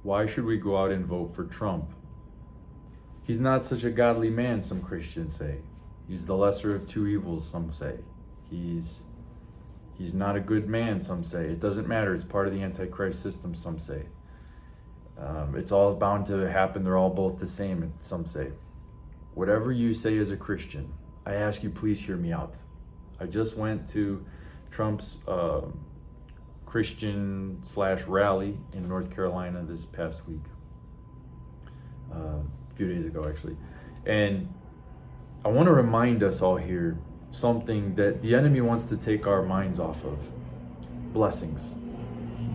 Why should we go out and vote for Trump? He's not such a godly man, some Christians say. He's the lesser of two evils, some say. He's not a good man, some say. It doesn't matter. It's part of the Antichrist system, some say. It's all bound to happen. They're all both the same, some say. Whatever you say as a Christian, I ask you, please hear me out. I just went to Trump's Christian/rally in North Carolina this past week. A few days ago, actually. And I want to remind us all here something that the enemy wants to take our minds off of. Blessings.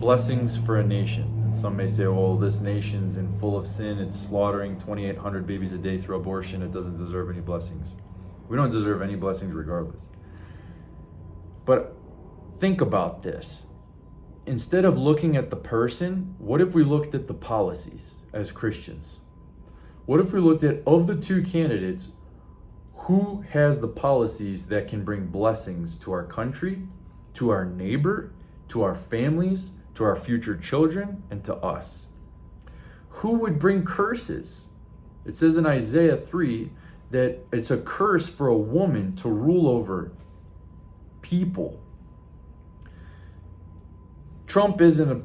Blessings for a nation. And some may say, oh, this nation's in full of sin. It's slaughtering 2,800 babies a day through abortion. It doesn't deserve any blessings. We don't deserve any blessings regardless. But think about this. Instead of looking at the person, what if we looked at the policies as Christians? What if we looked at, of the two candidates, who has the policies that can bring blessings to our country, to our neighbor, to our families, to our future children, and to us? Who would bring curses? It says in Isaiah 3 that it's a curse for a woman to rule over people. Trump isn't a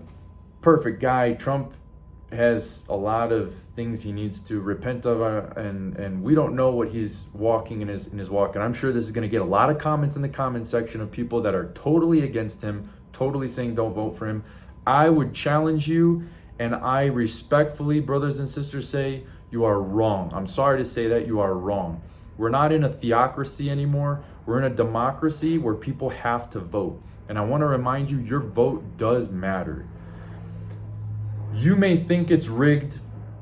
perfect guy. Trump has a lot of things he needs to repent of, and we don't know what he's walking in his walk. And I'm sure this is going to get a lot of comments in the comment section of people that are totally against him, totally saying don't vote for him. I would challenge you, and I respectfully, brothers and sisters, say you are wrong. I'm sorry to say that, you are wrong. We're not in a theocracy anymore. We're in a democracy where people have to vote. And I want to remind you, your vote does matter. You may think it's rigged.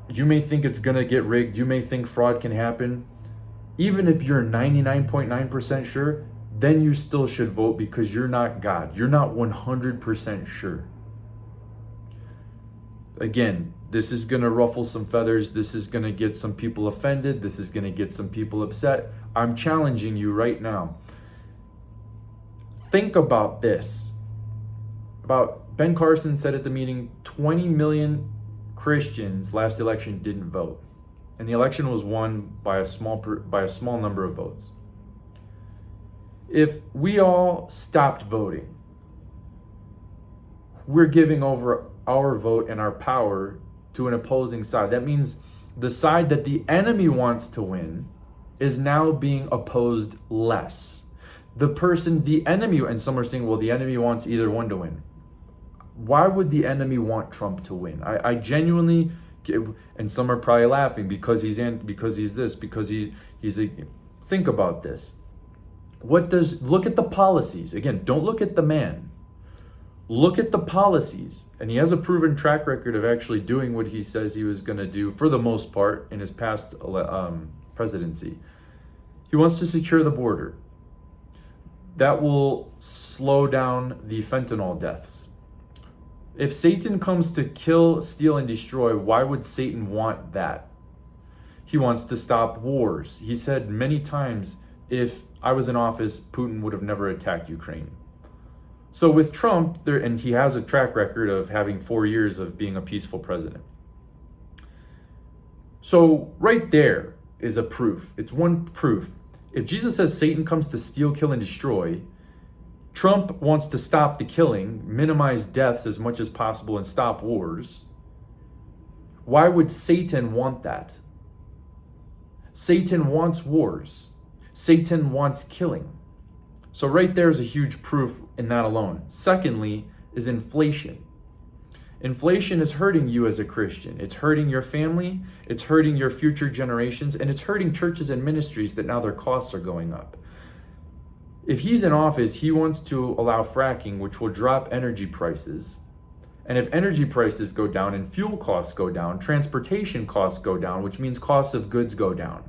You may think it's going to get rigged. You may think fraud can happen. Even if you're 99.9% sure, then you still should vote because you're not God. You're not 100% sure. Again, this is going to ruffle some feathers. This is going to get some people offended. This is going to get some people upset. I'm challenging you right now. Think about this. Ben Carson said at the meeting, 20 million Christians last election didn't vote. And the election was won by a small number of votes. If we all stopped voting, we're giving over our vote and our power to an opposing side. That means the side that the enemy wants to win is now being opposed less. The enemy, and some are saying, well, the enemy wants either one to win. Why would the enemy want Trump to win? I genuinely, and some are probably laughing because he's this, because he's a, think about this. Look at the policies. Again, don't look at the man. Look at the policies. And he has a proven track record of actually doing what he says he was going to do for the most part in his past presidency. He wants to secure the border. That will slow down the fentanyl deaths. If Satan comes to kill, steal, and destroy, why would Satan want that? He wants to stop wars. He said many times, if I was in office, Putin would have never attacked Ukraine. So with Trump, and he has a track record of having 4 years of being a peaceful president. So right there is a proof. It's one proof. If Jesus says Satan comes to steal, kill, and destroy, Trump wants to stop the killing, minimize deaths as much as possible, and stop wars. Why would Satan want that? Satan wants wars. Satan wants killing. So right there is a huge proof in that alone. Secondly is inflation. Inflation is hurting you as a Christian. It's hurting your family, it's hurting your future generations, and it's hurting churches and ministries that now their costs are going up. If he's in office, he wants to allow fracking, which will drop energy prices. And if energy prices go down and fuel costs go down, transportation costs go down, which means costs of goods go down.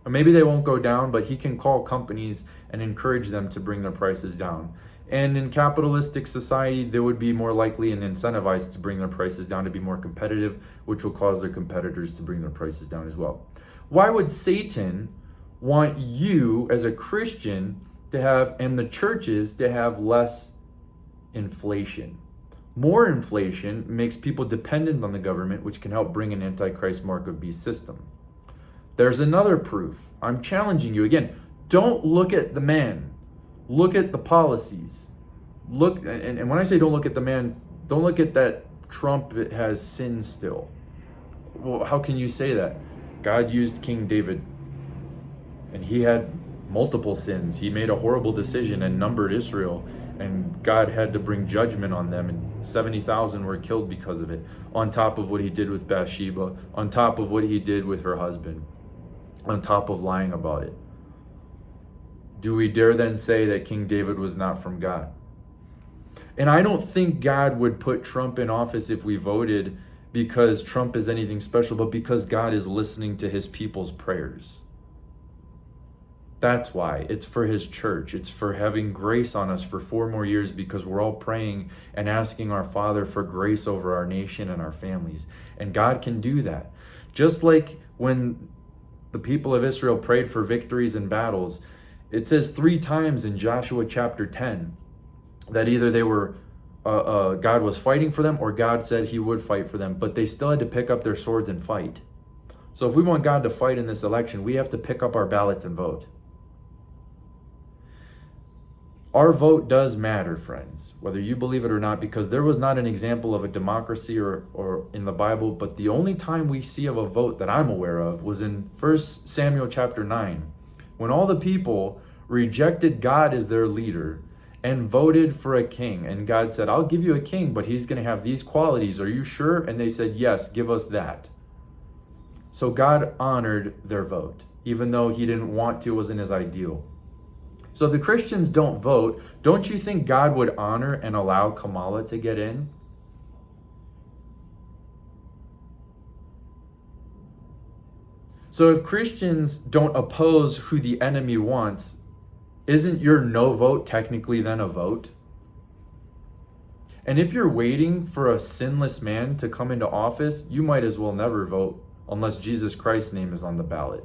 Or maybe they won't go down, but he can call companies and encourage them to bring their prices down. And in capitalistic society, they would be more likely and incentivized to bring their prices down to be more competitive, which will cause their competitors to bring their prices down as well. Why would Satan want you as a Christian to have, and the churches to have, less inflation? More inflation makes people dependent on the government, which can help bring an Antichrist mark of beast system. There's another proof. I'm challenging you again. Don't look at the man. Look at the policies. Look, and when I say don't look at the man, don't look at that Trump has sin still. Well, how can you say that? God used King David, and he had multiple sins. He made a horrible decision and numbered Israel, and God had to bring judgment on them, and 70,000 were killed because of it, on top of what he did with Bathsheba, on top of what he did with her husband, on top of lying about it. Do we dare then say that King David was not from God? And I don't think God would put Trump in office if we voted because Trump is anything special, but because God is listening to his people's prayers. That's why. It's for his church. It's for having grace on us for 4 more years, because we're all praying and asking our Father for grace over our nation and our families. And God can do that. Just like when the people of Israel prayed for victories in battles, it says 3 times in Joshua chapter 10 that either they were God was fighting for them, or God said he would fight for them, but they still had to pick up their swords and fight. So if we want God to fight in this election, we have to pick up our ballots and vote. Our vote does matter, friends, whether you believe it or not, because there was not an example of a democracy or in the Bible, but the only time we see of a vote that I'm aware of was in 1 Samuel chapter 9, when all the people rejected God as their leader and voted for a king. And God said, I'll give you a king, but he's going to have these qualities. Are you sure? And they said, yes, give us that. So God honored their vote, even though he didn't want to, it wasn't his ideal. So if the Christians don't vote, don't you think God would honor and allow Kamala to get in? So if Christians don't oppose who the enemy wants, isn't your no vote technically then a vote? And if you're waiting for a sinless man to come into office, you might as well never vote unless Jesus Christ's name is on the ballot.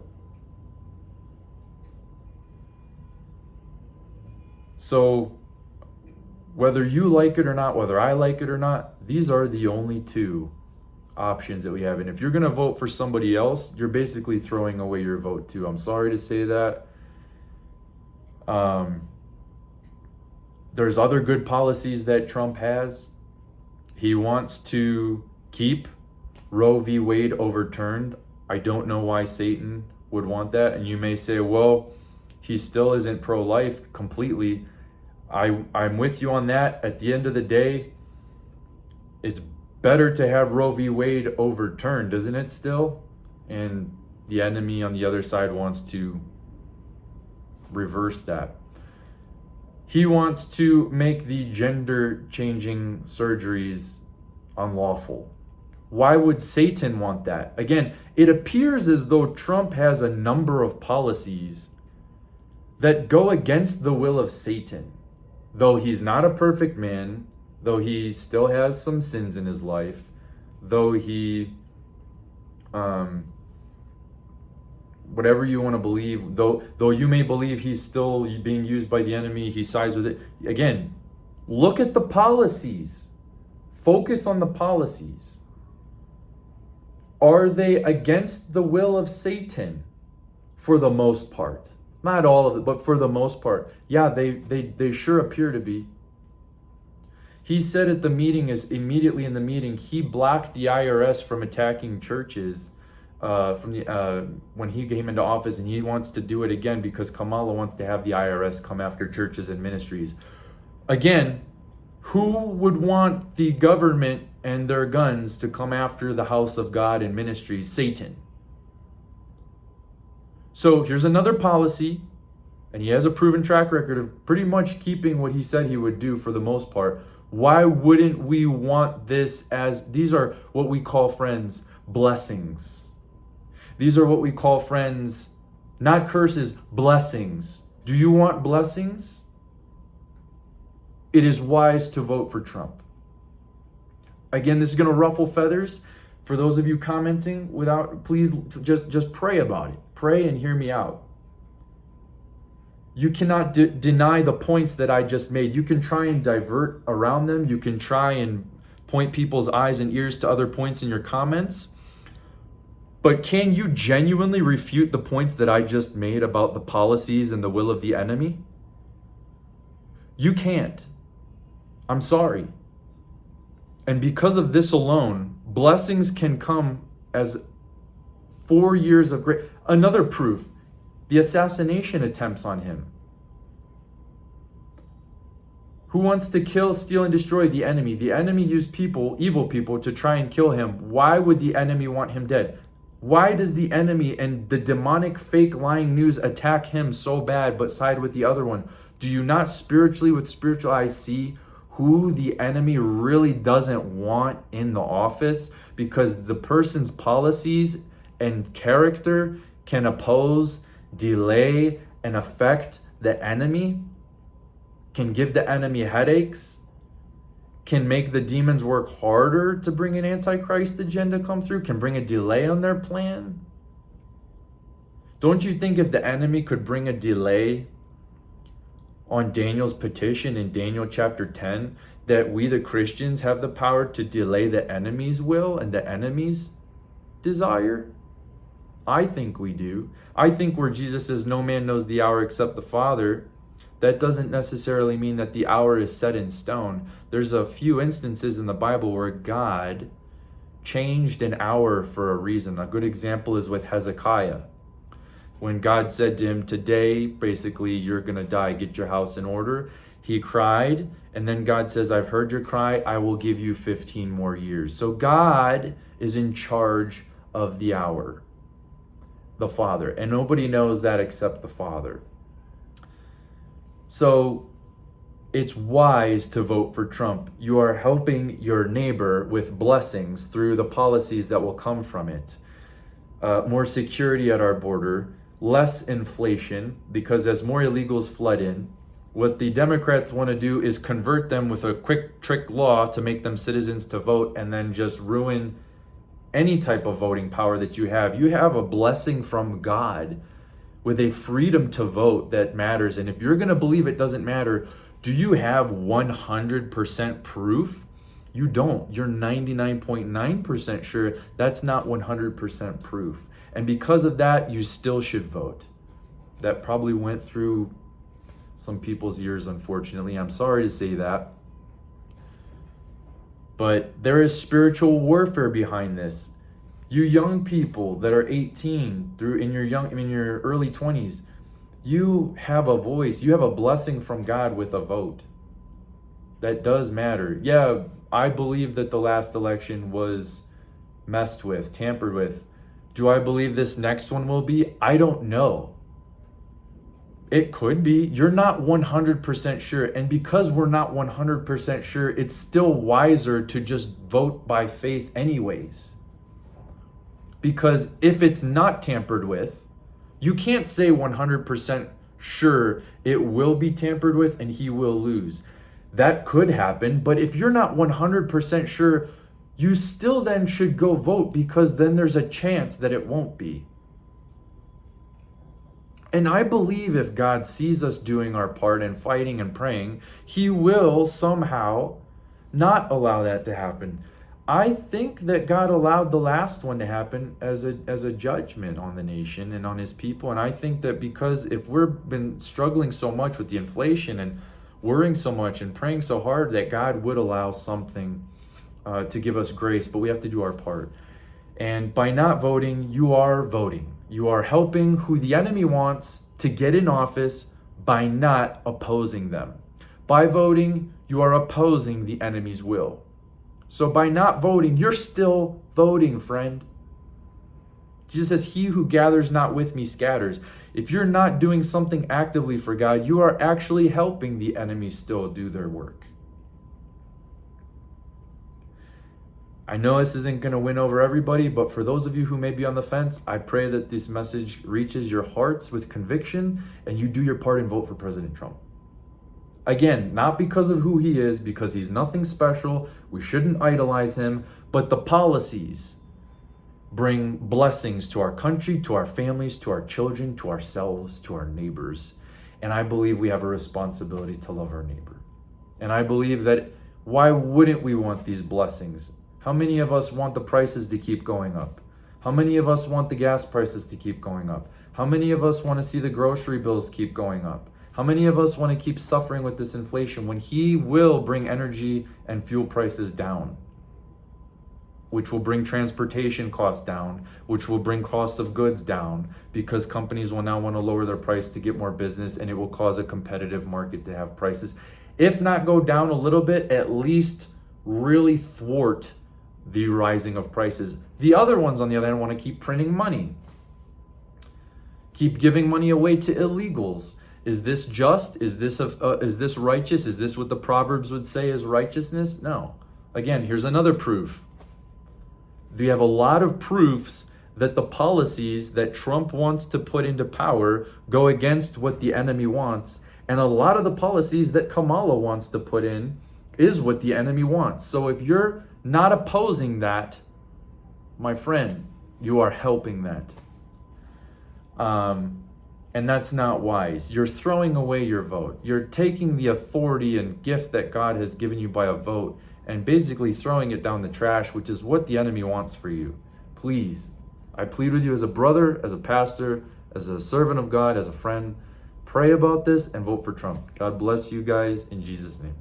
So whether you like it or not, whether I like it or not, these are the only 2 options that we have. And if you're going to vote for somebody else, you're basically throwing away your vote too. I'm sorry to say that. There's other good policies that Trump has. He wants to keep Roe v. Wade overturned. I don't know why Satan would want that. And you may say, well, he still isn't pro-life completely. I'm with you on that. At the end of the day, it's better to have Roe v. Wade overturned, isn't it still? And the enemy on the other side wants to reverse that. He wants to make the gender-changing surgeries unlawful. Why would Satan want that? Again, it appears as though Trump has a number of policies that go against the will of Satan. Though he's not a perfect man, though he still has some sins in his life, though he, whatever you want to believe, though you may believe he's still being used by the enemy, he sides with it. Again, look at the policies. Focus on the policies. Are they against the will of Satan? For the most part. Not all of it, but for the most part. Yeah, they sure appear to be. He said at the meeting, immediately in the meeting, he blocked the IRS from attacking churches when he came into office, and he wants to do it again because Kamala wants to have the IRS come after churches and ministries. Again, who would want the government and their guns to come after the house of God and ministries? Satan. So here's another policy, and he has a proven track record of pretty much keeping what he said he would do for the most part. Why wouldn't we want this as, these are what we call, friends, blessings. These are what we call, friends, not curses, blessings. Do you want blessings? It is wise to vote for Trump. Again, this is going to ruffle feathers. For those of you commenting, please just pray about it. Pray and hear me out. You cannot deny the points that I just made. You can try and divert around them. You can try and point people's eyes and ears to other points in your comments. But can you genuinely refute the points that I just made about the policies and the will of the enemy? You can't. I'm sorry. And because of this alone, blessings can come as 4 years of grace. Another proof, the assassination attempts on him. Who wants to kill, steal, and destroy the enemy? The enemy used people, evil people, to try and kill him. Why would the enemy want him dead? Why does the enemy and the demonic fake lying news attack him so bad but side with the other one? Do you not spiritually, with spiritual eyes, see who the enemy really doesn't want in the office? Because the person's policies and character can oppose, delay, and affect the enemy, can give the enemy headaches, can make the demons work harder to bring an antichrist agenda come through, can bring a delay on their plan. Don't you think if the enemy could bring a delay on Daniel's petition in Daniel chapter 10, that we the Christians have the power to delay the enemy's will and the enemy's desire? I think we do. I think where Jesus says no man knows the hour except the Father, that doesn't necessarily mean that the hour is set in stone. There's a few instances in the Bible where God changed an hour for a reason. A good example is with Hezekiah. When God said to him, today, basically, you're going to die, get your house in order. He cried, and then God says, I've heard your cry, I will give you 15 more years. So God is in charge of the hour, the Father, and nobody knows that except the Father. So it's wise to vote for Trump. You are helping your neighbor with blessings through the policies that will come from it. More security at our border, less inflation, because as more illegals flood in, what the Democrats want to do is convert them with a quick trick law to make them citizens to vote and then just ruin any type of voting power that you have. You have a blessing from God with a freedom to vote that matters. And if you're going to believe it doesn't matter, do you have 100% proof? You don't. You're 99.9% sure. That's not 100% proof. And because of that, you still should vote. That probably went through some people's ears, unfortunately. I'm sorry to say that. But there is spiritual warfare behind this. You young people that are 18 through in your early 20s, you have a voice. You have a blessing from God with a vote. That does matter. Yeah, I believe that the last election was messed with, tampered with. Do I believe this next one will be? I don't know. It could be. You're not 100% sure. And because we're not 100% sure, it's still wiser to just vote by faith anyways. Because if it's not tampered with, you can't say 100% sure it will be tampered with and he will lose. That could happen, but if you're not 100% sure, you still then should go vote, because then there's a chance that it won't be. And I believe if God sees us doing our part and fighting and praying, he will somehow not allow that to happen. I think that God allowed the last one to happen as a judgment on the nation and on his people. And I think that because if we've been struggling so much with the inflation and worrying so much and praying so hard, that God would allow something to give us grace, but we have to do our part. And by not voting, you are voting. You are helping who the enemy wants to get in office by not opposing them. By voting, you are opposing the enemy's will. So by not voting, you're still voting, friend. Jesus says, he who gathers not with me scatters. If you're not doing something actively for God, you are actually helping the enemy still do their work. I know this isn't going to win over everybody, but for those of you who may be on the fence, I pray that this message reaches your hearts with conviction and you do your part and vote for President Trump. Again, not because of who he is, because he's nothing special. We shouldn't idolize him, but the policies bring blessings to our country, to our families, to our children, to ourselves, to our neighbors. And I believe we have a responsibility to love our neighbor. And I believe that Why wouldn't we want these blessings? How many of us want the prices to keep going up? How many of us want the gas prices to keep going up? How many of us want to see the grocery bills keep going up? How many of us want to keep suffering with this inflation when he will bring energy and fuel prices down, which will bring transportation costs down, which will bring cost of goods down, because companies will now want to lower their price to get more business, and it will cause a competitive market to have prices, if not go down a little bit, at least really thwart the rising of prices. The other ones, on the other hand, want to keep printing money, keep giving money away to illegals. Is this just? Is this righteous? Is this what the Proverbs would say is righteousness? No. Again, here's another proof. We have a lot of proofs that the policies that Trump wants to put into power go against what the enemy wants. And a lot of the policies that Kamala wants to put in is what the enemy wants. So if you're not opposing that, my friend, you are helping that. And that's not wise. You're throwing away your vote. You're taking the authority and gift that God has given you by a vote and basically throwing it down the trash, which is what the enemy wants for you. Please, I plead with you as a brother, as a pastor, as a servant of God, as a friend, pray about this and vote for Trump. God bless you guys in Jesus' name.